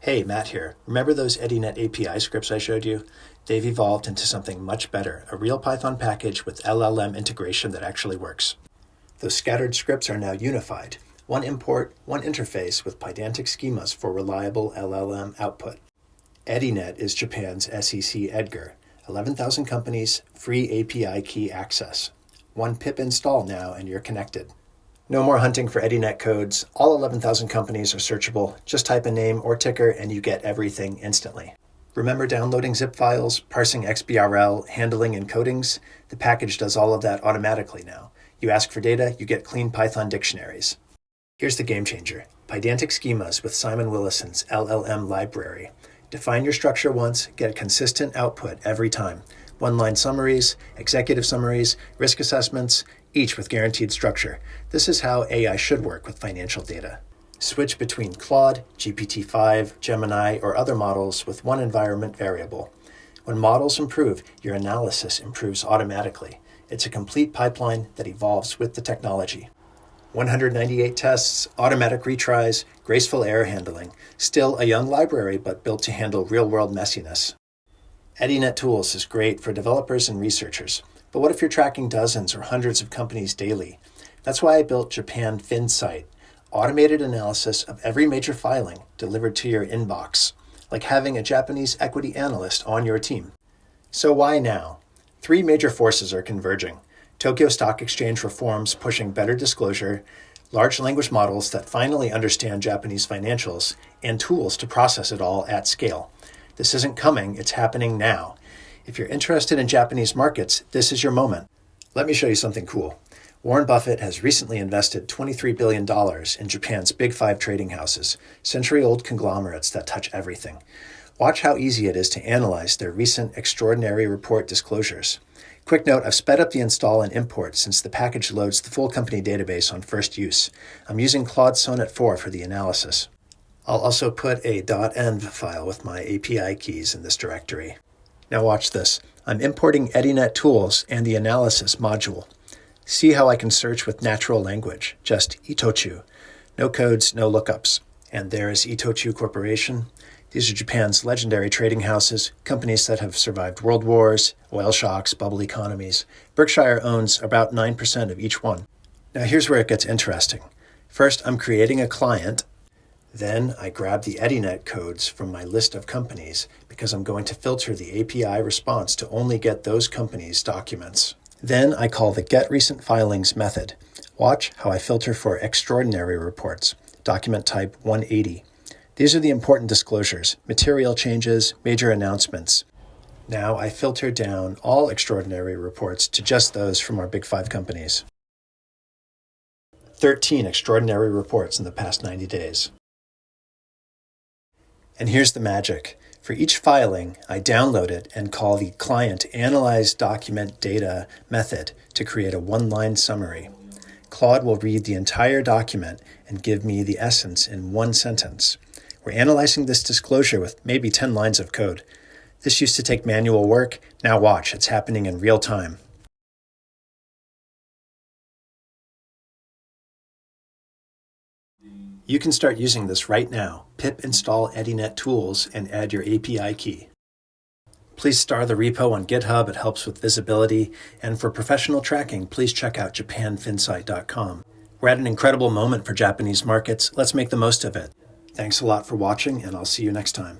Hey, Matt here. Remember those EDINET API scripts I showed you? They've evolved into something much better, a real Python package with LLM integration that actually works. Those scattered scripts are now unified. One import, one interface with Pydantic schemas for reliable LLM output. EDINET is Japan's SEC Edgar. 11,000 companies, free API key access. One pip install now and you're connected. No more hunting for EDINET codes. All 11,000 companies are searchable. Just type a name or ticker and you get everything instantly. Remember downloading zip files, parsing XBRL, handling encodings? The package does all of that automatically now. You ask for data, you get clean Python dictionaries. Here's the game changer. Pydantic schemas with Simon Willison's LLM library. Define your structure once, get consistent output every time. One-line summaries, executive summaries, risk assessments, each with guaranteed structure. This is how AI should work with financial data. Switch between Claude, GPT-5, Gemini, or other models with one environment variable. When models improve, your analysis improves automatically. It's a complete pipeline that evolves with the technology. 198 tests, automatic retries, graceful error handling. Still a young library, but built to handle real-world messiness. EDINET Tools is great for developers and researchers. But what if you're tracking dozens or hundreds of companies daily? That's why I built Japan FinSight, automated analysis of every major filing delivered to your inbox, like having a Japanese equity analyst on your team. So why now? 3 major forces are converging. Tokyo Stock Exchange reforms pushing better disclosure, large language models that finally understand Japanese financials, and tools to process it all at scale. This isn't coming, it's happening now. If you're interested in Japanese markets, this is your moment. Let me show you something cool. Warren Buffett has recently invested $23 billion in Japan's big 5 trading houses, century-old conglomerates that touch everything. Watch how easy it is to analyze their recent extraordinary report disclosures. Quick note, I've sped up the install and import since the package loads the full company database on first use. I'm using Claude Sonnet 4 for the analysis. I'll also put a .env file with my API keys in this directory. Now watch this. I'm importing EDINET Tools and the analysis module. See how I can search with natural language, just Itochu. No codes, no lookups. And there is Itochu Corporation. These are Japan's legendary trading houses, companies that have survived world wars, oil shocks, bubble economies. Berkshire owns about 9% of each one. Now here's where it gets interesting. First, I'm creating a client. Then I grab the EDINET codes from my list of companies because I'm going to filter the API response to only get those companies' documents. Then I call the getRecentFilings method. Watch how I filter for extraordinary reports, document type 180. These are the important disclosures, material changes, major announcements. Now I filter down all extraordinary reports to just those from our big 5 companies. 13 extraordinary reports in the past 90 days. And here's the magic. For each filing, I download it and call the client Analyze Document Data method to create a one-line summary. Claude will read the entire document and give me the essence in one sentence. We're analyzing this disclosure with maybe 10 lines of code. This used to take manual work. Now watch, it's happening in real time. You can start using this right now. Pip install EDINET Tools and add your API key. Please star the repo on GitHub, it helps with visibility. And for professional tracking, please check out japanfinsight.com. We're at an incredible moment for Japanese markets. Let's make the most of it. Thanks a lot for watching, and I'll see you next time.